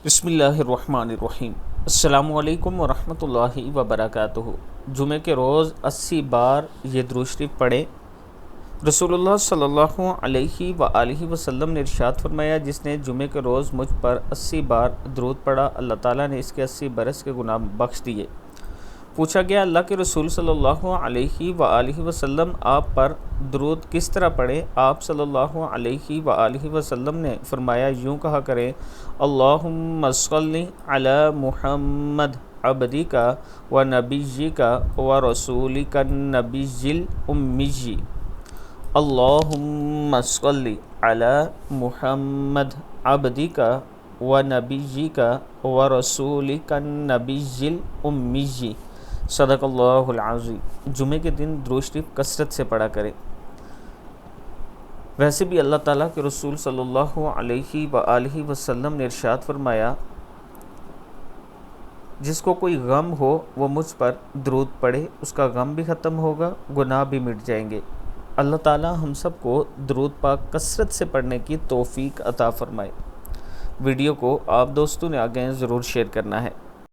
بسم اللہ الرحمن الرحیم۔ السلام علیکم ورحمۃ اللہ وبرکاتہ۔ جمعہ کے روز 80 بار یہ درود شریف پڑھیں۔ رسول اللہ صلی اللہ علیہ وآلہ وسلم نے ارشاد فرمایا، جس نے جمعہ کے روز مجھ پر 80 بار درود پڑھا، اللہ تعالیٰ نے اس کے 80 برس کے گناہ بخش دیے۔ پوچھا گیا، اللہ کے رسول صلی اللہ علیہ وآلہ وسلم آپ پر درود کس طرح پڑھیں؟ آپ صلی اللہ علیہ وآلہ وسلم نے فرمایا، یوں کہا کریں، اللہم صلی علی محمد عبدک و نبیک و رسولک النبی الامی۔ اللہم صلی علی محمد عبدک و نبیک و رسولک النبی الامی۔ صدق اللہ العظیم۔ جمعے کے دن درود شریف کثرت سے پڑھا کریں۔ ویسے بھی اللہ تعالیٰ کے رسول صلی اللہ علیہ وآلہ وسلم نے ارشاد فرمایا، جس کو کوئی غم ہو وہ مجھ پر درود پڑھے، اس کا غم بھی ختم ہوگا، گناہ بھی مٹ جائیں گے۔ اللہ تعالیٰ ہم سب کو درود پاک کثرت سے پڑھنے کی توفیق عطا فرمائے۔ ویڈیو کو آپ دوستوں نے آگے ضرور شیئر کرنا ہے۔